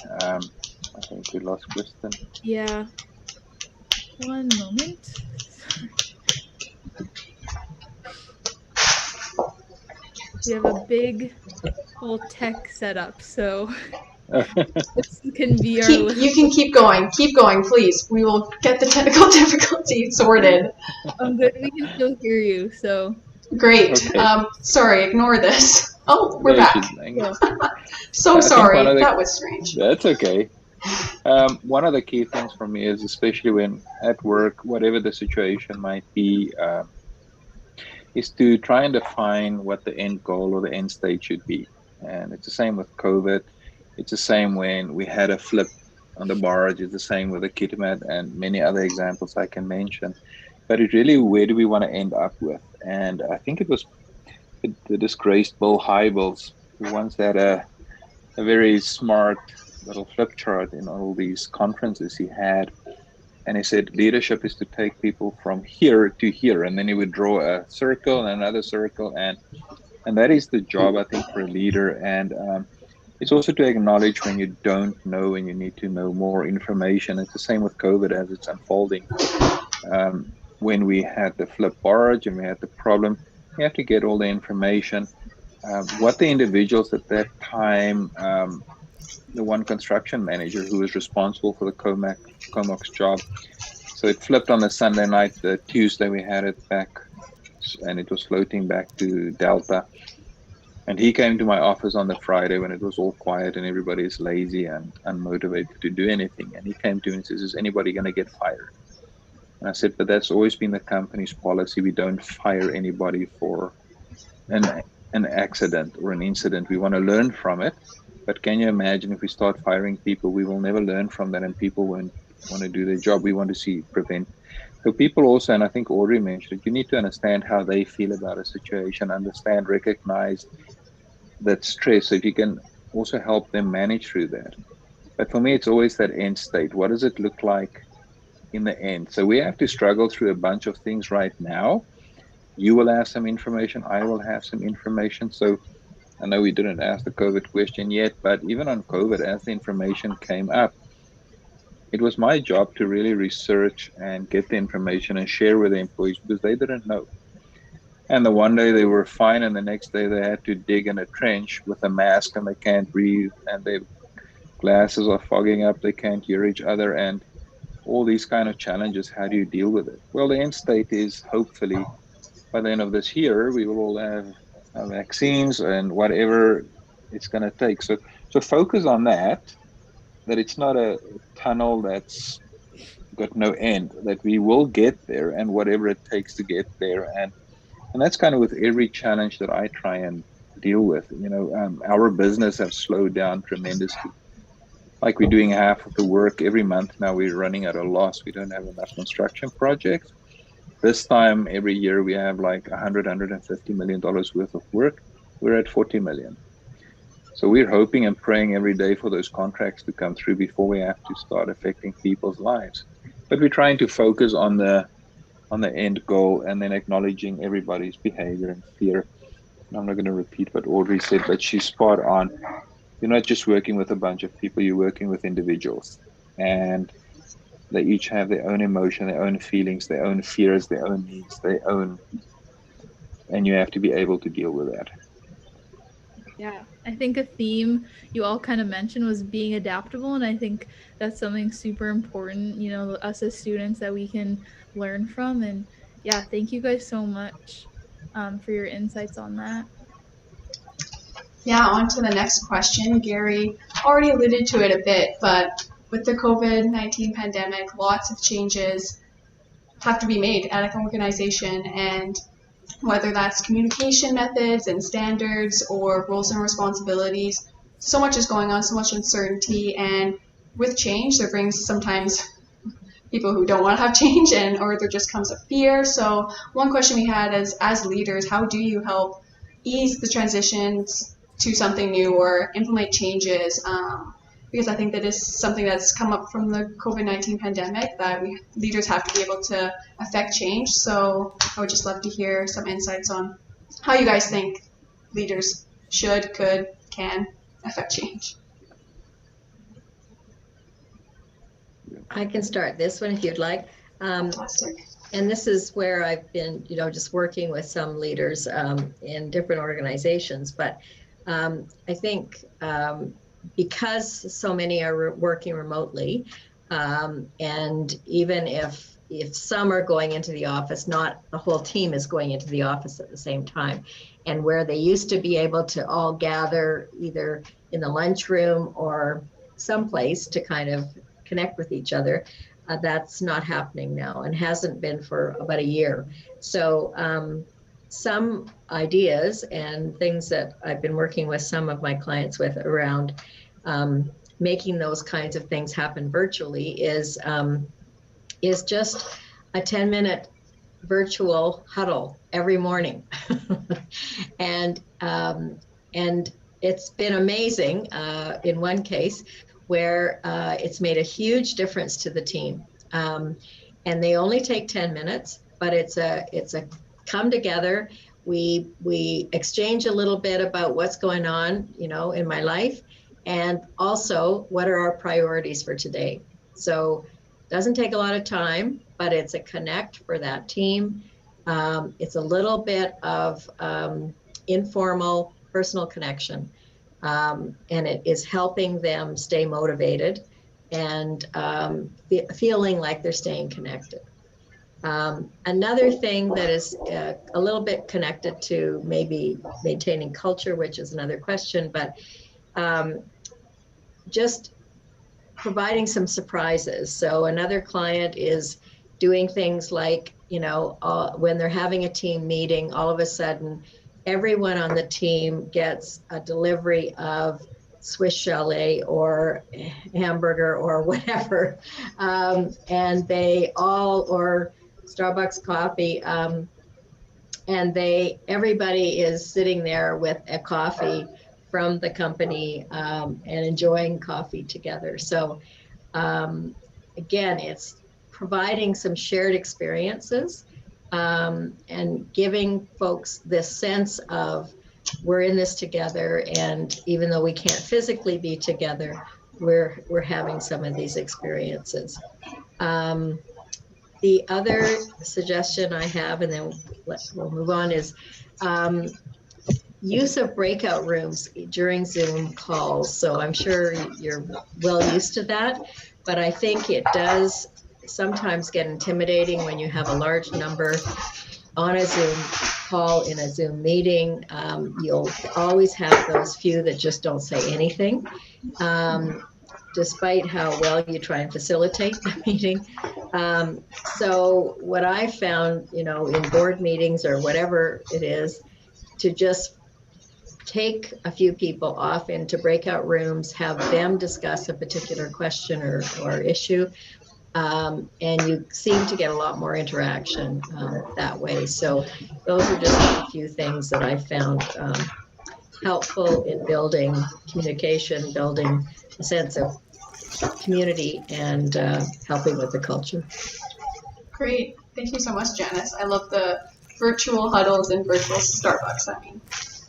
I think we lost Kristen. Yeah. One moment. We have a big whole tech setup, so this can be our You can keep going. Keep going, please. We will get the technical difficulty sorted. I'm good. We can still hear you, so. Great. Okay. Sorry, ignore this. Oh, we're There back. Yeah. So I think sorry. one of the- That was strange. That's okay. One of the key things for me is, especially when at work, whatever the situation might be, is to try and define what the end goal or the end state should be. And it's the same with COVID. It's the same when we had a flip on the barge. It's the same with the kitmat and many other examples I can mention. But it really, where do we want to end up with? And I think it was the disgraced Bill Hybels who once had a very smart little flip chart in all these conferences he had. And he said, leadership is to take people from here to here. And then he would draw a circle and another circle. And that is the job, I think, for a leader. And it's also to acknowledge when you don't know and you need to know more information. It's the same with COVID as it's unfolding. When we had the flip barge and we had the problem, we have to get all the information. What the individuals at that time, the one construction manager who was responsible for the Comox job. So it flipped on the Sunday night. The Tuesday we had it back, and it was floating back to Delta. And he came to my office on the Friday when it was all quiet and everybody is lazy and unmotivated to do anything. And he came to me and says, is anybody going to get fired? And I said, but that's always been the company's policy. We don't fire anybody for an accident or an incident. We want to learn from it. But can you imagine if we start firing people, we will never learn from that and people won't want to do their job. We want to see prevent. So people also, and I think Audrey mentioned it, you need to understand how they feel about a situation, understand, recognize that stress, so if you can also help them manage through that. But for me, it's always that end state. What does it look like in the end? So we have to struggle through a bunch of things right now. You will have some information. I will have some information. So I know we didn't ask the COVID question yet, but even on COVID, as the information came up, it was my job to really research and get the information and share with the employees because they didn't know. And the one day they were fine, and the next day they had to dig in a trench with a mask and they can't breathe, and their glasses are fogging up, they can't hear each other, and all these kind of challenges. How do you deal with it? Well, the end state is hopefully by the end of this year, we will all have vaccines and whatever it's going to take. So focus on that it's not a tunnel that's got no end, that we will get there and whatever it takes to get there. And that's kind of with every challenge that I try and deal with. You know, our business has slowed down tremendously. Like we're doing half of the work every month now. We're running at a loss. We don't have enough construction projects. This time every year we have like $150 million worth of work. We're at 40 million. So we're hoping and praying every day for those contracts to come through before we have to start affecting people's lives. But we're trying to focus on the end goal and then acknowledging everybody's behavior and fear. And I'm not going to repeat what Audrey said, but she's spot on. You're not just working with a bunch of people, you're working with individuals. And they each have their own emotion, their own feelings, their own fears, their own needs, and you have to be able to deal with that. Yeah, I think a theme you all kind of mentioned was being adaptable, and I think that's something super important, you know, us as students that we can learn from. And yeah, thank you guys so much for your insights on that. Yeah, on to the next question. Gary already alluded to it a bit, but with the COVID-19 pandemic, lots of changes have to be made at an organization, and whether that's communication methods and standards or roles and responsibilities, so much is going on, so much uncertainty, and with change, there brings sometimes people who don't want to have change, or there just comes a fear. So one question we had is, as leaders, how do you help ease the transitions to something new or implement changes? Because I think that is something that's come up from the COVID-19 pandemic, that leaders have to be able to affect change. So I would just love to hear some insights on how you guys think leaders should, could, can affect change. I can start this one if you'd like. Fantastic. And this is where I've been, just working with some leaders in different organizations. But I think because so many are working remotely, and even if some are going into the office, not the whole team is going into the office at the same time. And where they used to be able to all gather either in the lunchroom or someplace to kind of connect with each other, that's not happening now and hasn't been for about a year. So some ideas and things that I've been working with some of my clients with around making those kinds of things happen virtually is just a 10-minute virtual huddle every morning. and it's been amazing in one case where it's made a huge difference to the team. And they only take 10 minutes, but it's a come together. We exchange a little bit about what's going on, in my life, and also what are our priorities for today. So it doesn't take a lot of time, but it's a connect for that team. It's a little bit of informal personal connection. And it is helping them stay motivated and feeling like they're staying connected. Another thing that is a little bit connected to maybe maintaining culture, which is another question, but just providing some surprises. So another client is doing things like, when they're having a team meeting, all of a sudden, everyone on the team gets a delivery of Swiss chalet or hamburger or whatever, and they all, or Starbucks coffee, and everybody is sitting there with a coffee from the company and enjoying coffee together. So again, it's providing some shared experiences and giving folks this sense of we're in this together, and even though we can't physically be together, we're having some of these experiences. The other suggestion I have, and then we'll move on, is use of breakout rooms during Zoom calls. So I'm sure you're well used to that, but I think it does sometimes get intimidating when you have a large number on a Zoom call in a Zoom meeting. You'll always have those few that just don't say anything, despite how well you try and facilitate the meeting. So what I found, in board meetings or whatever it is, to just take a few people off into breakout rooms, have them discuss a particular question or issue, and you seem to get a lot more interaction that way. So those are just a few things that I found helpful in building communication, building a sense of community, and helping with the culture. Great. Thank you so much, Janis. I love the virtual huddles and virtual Starbucks. I mean,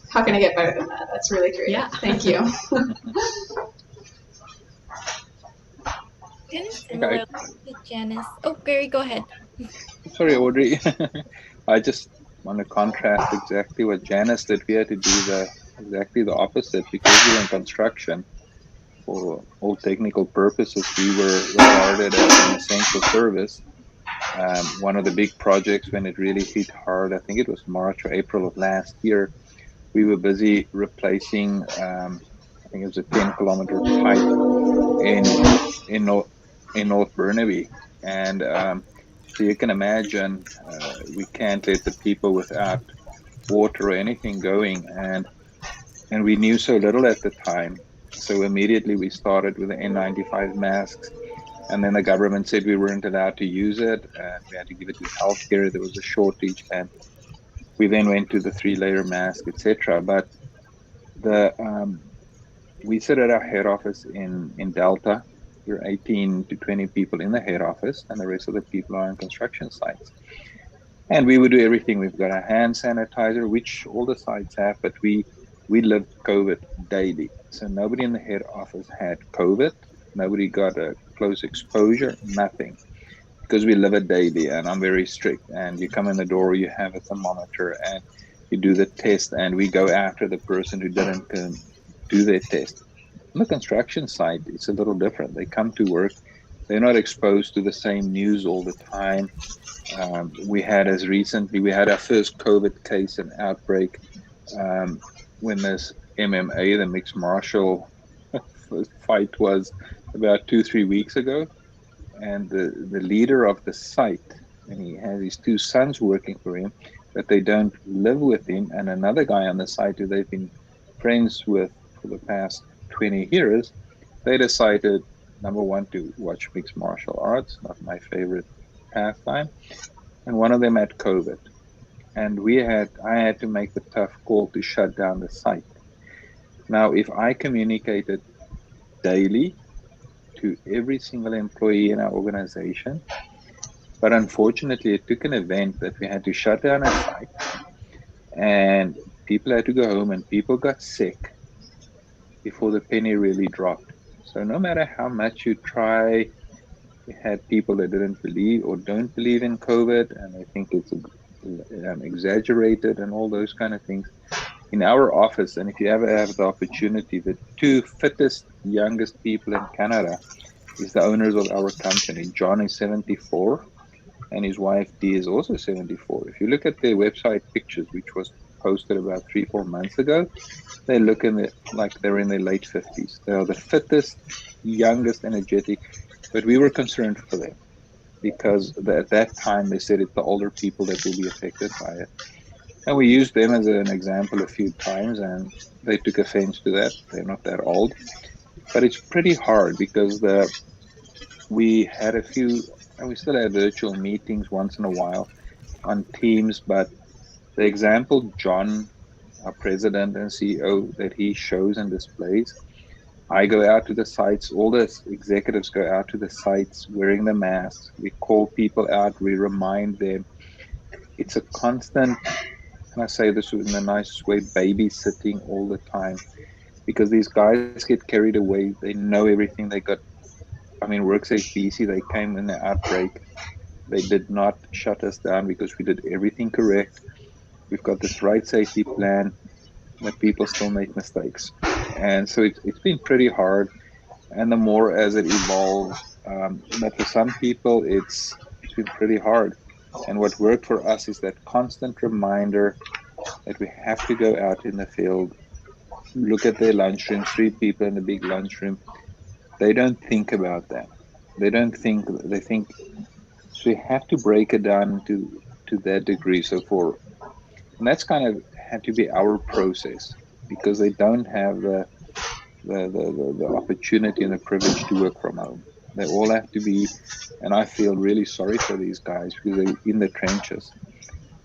how can I get better than that? That's really great. Yeah. Thank you. Kind of similar to Janis. Oh, Gary, go ahead. Sorry, Audrey. I just want to contrast exactly what Janis did. We had to do exactly the opposite, because we were in construction. For all technical purposes, we were regarded as an essential service. One of the big projects when it really hit hard, I think it was March or April of last year, we were busy replacing, I think it was a 10-kilometer pipe in North Burnaby. And so you can imagine, we can't let the people without water or anything going. And we knew so little at the time. So immediately we started with the N95 masks. And then the government said we weren't allowed to use it, and we had to give it to healthcare. There was a shortage, and we then went to the 3-layer mask, etc. But we sit at our head office in Delta. We're 18 to 20 people in the head office, and the rest of the people are on construction sites. And we would do everything. We've got a hand sanitizer, which all the sites have, but we lived COVID daily. So nobody in the head office had COVID. Nobody got a close exposure, nothing. Because we live it daily and I'm very strict. And you come in the door, you have a thermometer and you do the test, and we go after the person who didn't do their test. On the construction site, it's a little different. They come to work, they're not exposed to the same news all the time. We had our first COVID case and outbreak when this MMA, the mixed martial fight, was about 2-3 weeks ago. And the leader of the site, and he has his 2 sons working for him, but they don't live with him, and another guy on the site who they've been friends with for the past 20 years, they decided, number one, to watch mixed martial arts, not my favorite pastime, and one of them had COVID. And I had to make the tough call to shut down the site. Now, if I communicated daily to every single employee in our organization, but unfortunately it took an event that we had to shut down a site and people had to go home and people got sick before the penny really dropped. So no matter how much you try, we had people that didn't believe or don't believe in COVID, and I think it's exaggerated and all those kind of things. In our office, and if you ever have the opportunity, the 2 fittest, youngest people in Canada is the owners of our company. John is 74 and his wife Dee is also 74. If you look at their website pictures, which was posted about 3-4 months ago, they look like they're in their late 50s. They are the fittest, youngest, energetic, but we were concerned for them because at that time they said it's the older people that will be affected by it. And we used them as an example a few times and they took offense to that. They're not that old. But it's pretty hard because we had a few, and we still have virtual meetings once in a while on Teams, but the example John, our president and CEO, that he shows and displays, I go out to the sites, all the executives go out to the sites wearing the masks, we call people out, we remind them. It's a constant, and I say this in the nicest way, babysitting all the time, because these guys get carried away. They know everything. WorkSafe BC, they came in the outbreak. They did not shut us down because we did everything correct. We've got this right safety plan, but people still make mistakes. And so it's been pretty hard. And the more as it evolves, but for some people, it's been pretty hard. And what worked for us is that constant reminder that we have to go out in the field, look at their lunchroom, 3 people in the big lunchroom. They don't think about that. They think, so we have to break it down to that degree. And that's kind of had to be our process because they don't have the opportunity and the privilege to work from home. They all have to be, and I feel really sorry for these guys because they're in the trenches.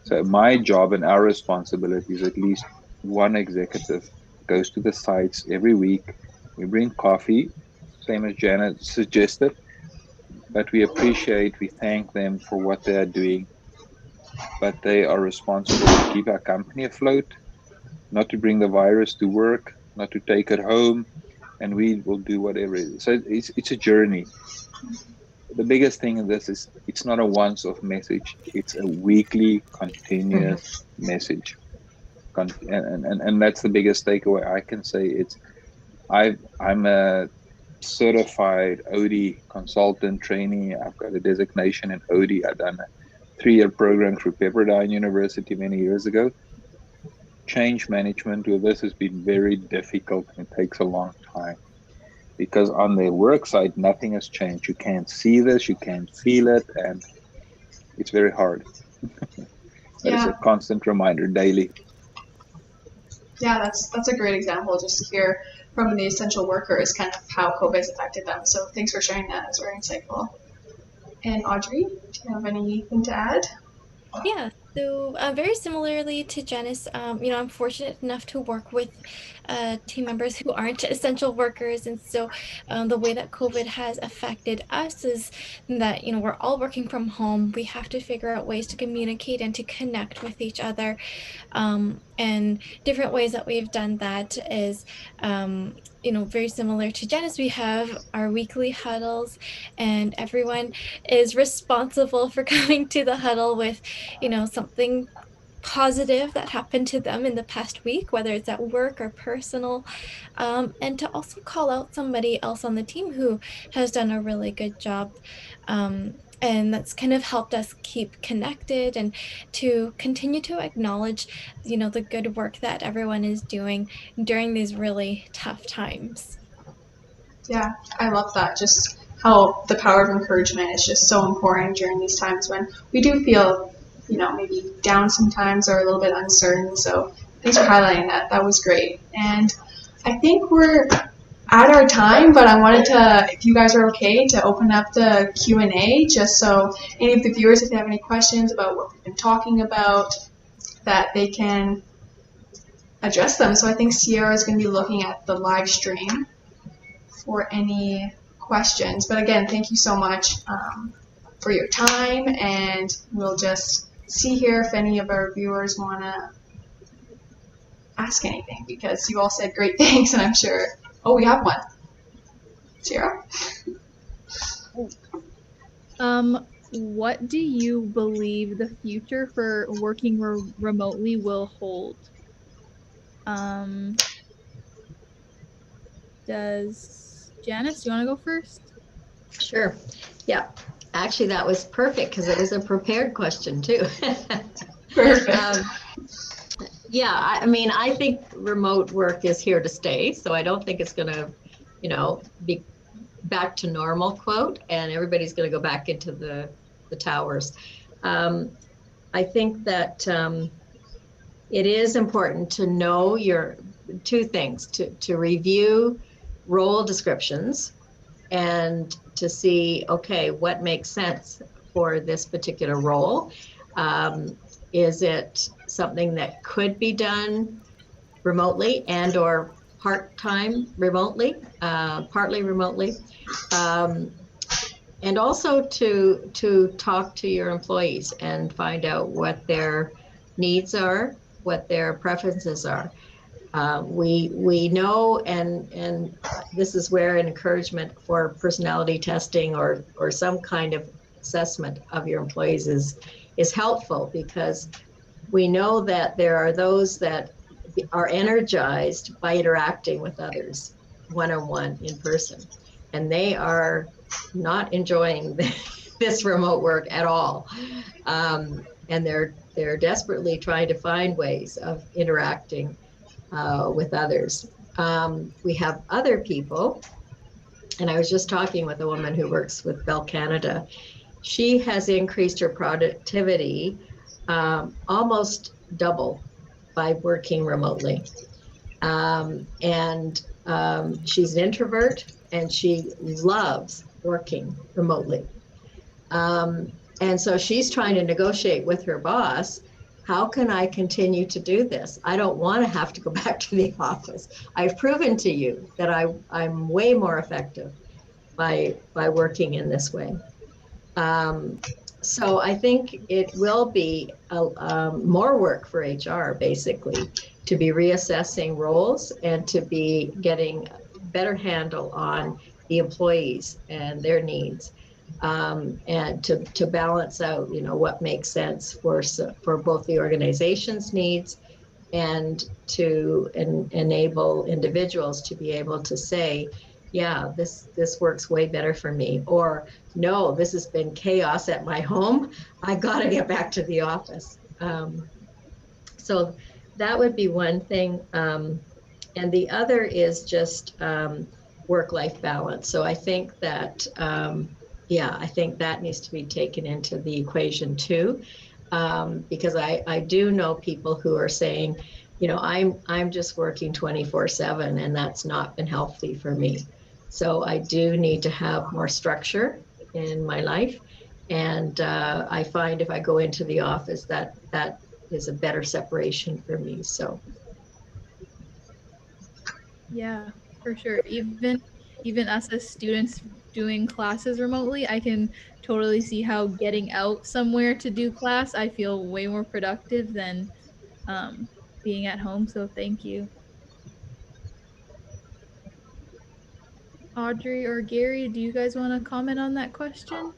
So my job and our responsibility is at least one executive goes to the sites every week. We bring coffee, same as Janet suggested, but we thank them for what they are doing. But they are responsible to keep our company afloat, not to bring the virus to work, not to take it home, and we will do whatever it is. So it's a journey. The biggest thing in this is it's not a once-off message. It's a weekly, continuous message. And that's the biggest takeaway I can say. I'm a certified OD consultant trainee. I've got a designation in OD. I've done a 3-year program through Pepperdine University many years ago. Change management with this has been very difficult and it takes a long time because on the work site, nothing has changed. You can't see this, you can't feel it, and it's very hard. It's a constant reminder daily. Yeah, that's a great example just to hear from the essential workers kind of how COVID has affected them. So thanks for sharing that. It's very insightful. And Audrey, do you have anything to add? Yeah, So very similarly to Janice, I'm fortunate enough to work with team members who aren't essential workers. And so the way that COVID has affected us is that, we're all working from home. We have to figure out ways to communicate and to connect with each other. And different ways that we've done that is, very similar to Janice. We have our weekly huddles, and everyone is responsible for coming to the huddle with, something positive that happened to them in the past week, whether it's at work or personal, and to also call out somebody else on the team who has done a really good job. And that's kind of helped us keep connected and to continue to acknowledge, the good work that everyone is doing during these really tough times. Yeah, I love that. Just how the power of encouragement is just so important during these times when we do feel, maybe down sometimes or a little bit uncertain. So thanks for highlighting that. That was great. And I think we're at our time, but I wanted to, if you guys are okay, to open up the Q&A just so any of the viewers, if they have any questions about what we've been talking about, that they can address them. So I think Sierra is going to be looking at the live stream for any questions. But again, thank you so much for your time, and we'll just see here if any of our viewers want to ask anything, because you all said great things, and I'm sure, we have one. Sierra? What do you believe the future for working remotely will hold? Does Janice, do you want to go first? Sure. Yeah. Actually, that was perfect because it was a prepared question too. Perfect. Yeah, I think remote work is here to stay. So I don't think it's going to, be back to normal, quote, and everybody's going to go back into the towers. I think that it is important to know your two things, to review role descriptions and to see, okay, what makes sense for this particular role. Is it something that could be done remotely and or part-time remotely, partly remotely? And also to talk to your employees and find out what their needs are, what their preferences are. We know, and this is where an encouragement for personality testing or some kind of assessment of your employees is helpful, because we know that there are those that are energized by interacting with others one-on-one in person, and they are not enjoying this remote work at all, and they're desperately trying to find ways of interacting with others. We have other people, and I was just talking with a woman who works with Bell Canada. She has increased her productivity almost double by working remotely. And she's an introvert, and she loves working remotely. And so she's trying to negotiate with her boss, how can I continue to do this? I don't want to have to go back to the office. I've proven to you that I'm way more effective by working in this way. So I think it will be more work for HR, basically, to be reassessing roles and to be getting better handle on the employees and their needs, and to balance out, what makes sense for both the organization's needs and to enable individuals to be able to say, yeah, this works way better for me, or no, this has been chaos at my home, I got to get back to the office. So that would be one thing. And the other is just work-life balance. So I think that, I think that needs to be taken into the equation too, because I do know people who are saying, I'm just working 24/7, and that's not been healthy for me. So I do need to have more structure in my life, And I find if I go into the office, that is a better separation for me. So Yeah, for sure. Even us as students doing classes remotely, I can totally see how getting out somewhere to do class, I feel way more productive than um, being at home. So thank you. Audrey or Gary, do you guys want to comment on that question?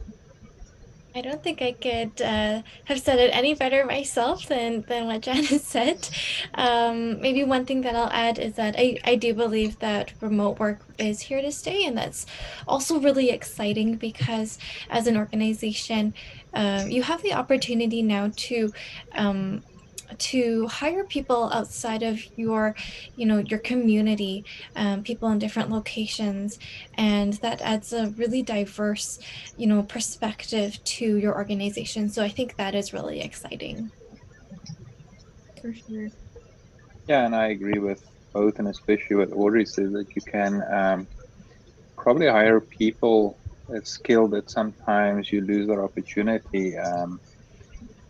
I don't think I could have said it any better myself than what Janice said. Maybe one thing that I'll add is that I do believe that remote work is here to stay, and that's also really exciting because as an organization, you have the opportunity now to hire people outside of your community, people in different locations, and that adds a really diverse perspective to your organization. So I think that is really exciting. For sure. Yeah, and I agree with both, and especially what Audrey says, that you can probably hire people that's skilled that sometimes you lose that opportunity.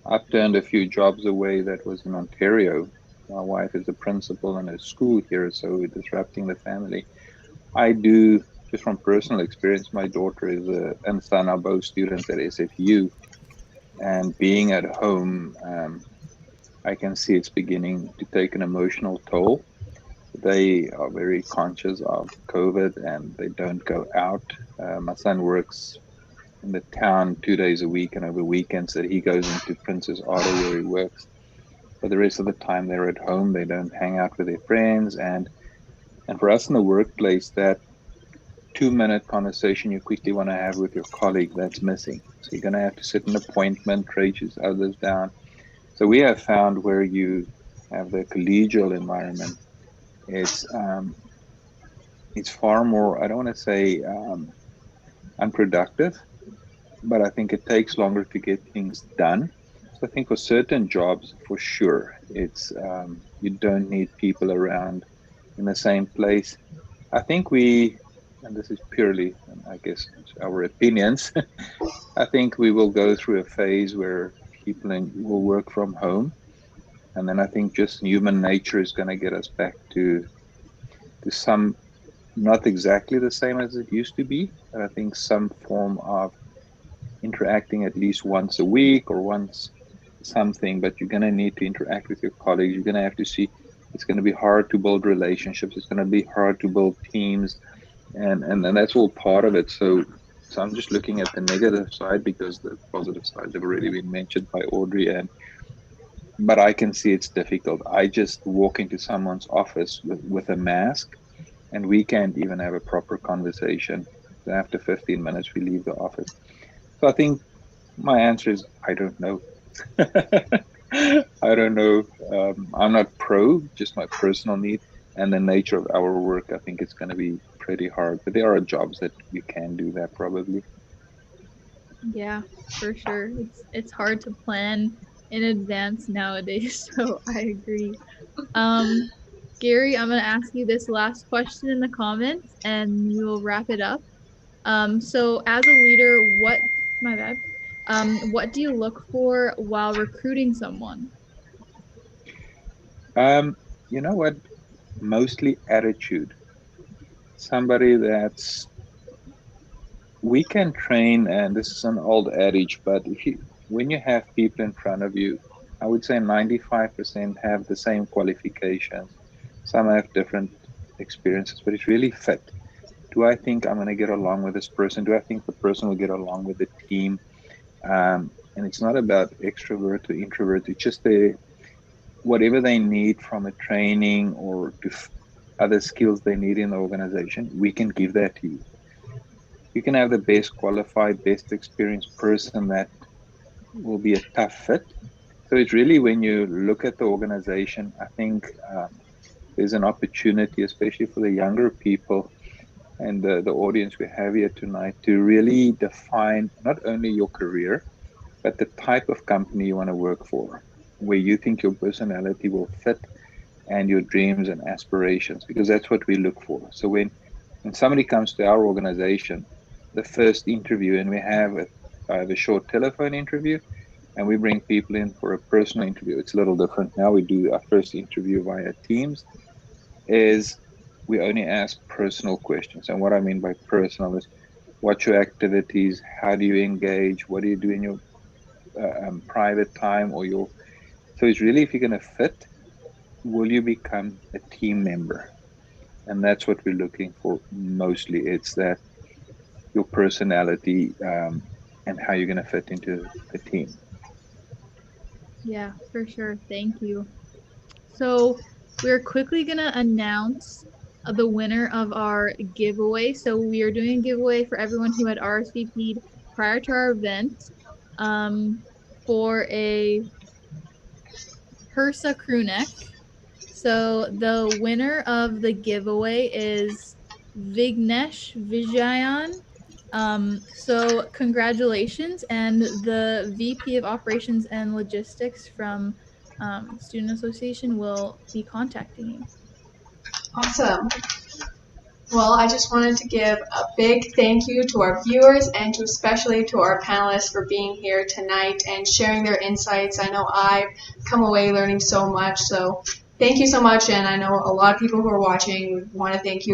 I've turned a few jobs away that was in Ontario. My wife is a principal in a school here, so disrupting the family. I do, just from personal experience, my daughter and son are both students at SFU, and being at home, I can see it's beginning to take an emotional toll. They are very conscious of COVID and they don't go out. My son works in the town 2 days a week, and over weekends that he goes into Princess Auto where he works. But the rest of the time they're at home. They don't hang out with their friends, and for us in the workplace, that 2 minute conversation you quickly want to have with your colleague, that's missing. So you're going to have to set an appointment, trace others down. So we have found where you have the collegial environment, it's um, it's far more, I don't want to say unproductive, but I think it takes longer to get things done. So I think for certain jobs, for sure, it's you don't need people around in the same place. I think and this is purely, I guess, our opinions. I think we will go through a phase where will work from home, and then I think just human nature is going to get us back to some, not exactly the same as it used to be, but I think some form of interacting at least once a week or once something. But you're going to need to interact with your colleagues. You're going to have to see, it's going to be hard to build relationships. It's going to be hard to build teams. And that's all part of it. So I'm just looking at the negative side because the positive sides have already been mentioned by Audrey, but I can see it's difficult. I just walk into someone's office with a mask and we can't even have a proper conversation. So after 15 minutes, we leave the office. So I think my answer is I don't know. I don't know. I'm not pro, just my personal need and the nature of our work. I think it's going to be pretty hard, but there are jobs that you can do that probably. Yeah, for sure. It's hard to plan in advance nowadays, so I agree. Um, Gary, I'm gonna ask you this last question in the comments and we will wrap it up. So as a leader, my bad. What do you look for while recruiting someone? Um, you know what? Mostly attitude. Somebody that's we can train, and this is an old adage, but when you have people in front of you, I would say 95% have the same qualifications. Some have different experiences, but it's really fit. Do I think I'm going to get along with this person? Do I think the person will get along with the team? And it's not about extrovert to introvert. It's just whatever they need from a training or other skills they need in the organization, we can give that to you. You can have the best qualified, best experienced person that will be a tough fit. So it's really when you look at the organization, I think there's an opportunity, especially for the younger people and the audience we have here tonight, to really define not only your career, but the type of company you want to work for, where you think your personality will fit and your dreams and aspirations, because that's what we look for. So when somebody comes to our organization, the first interview, and we have I have a short telephone interview, and we bring people in for a personal interview. It's a little different now. We do our first interview via Teams. Is we only ask personal questions, and what I mean by personal is what's your activities, how do you engage, what do you do in your private time or your. So it's really, if you're going to fit, will you become a team member? And that's what we're looking for mostly. It's that your personality and how you're going to fit into the team. Yeah, for sure. Thank you. So we're quickly going to announce the winner of our giveaway. So we are doing a giveaway for everyone who had RSVP'd prior to our event for a HRSA crew neck. So the winner of the giveaway is Vignesh Vijayan. So congratulations, and the VP of Operations and Logistics from Student Association will be contacting you. Awesome. Well, I just wanted to give a big thank you to our viewers and especially to our panelists for being here tonight and sharing their insights. I know I've come away learning so much, so thank you so much, and I know a lot of people who are watching want to thank you.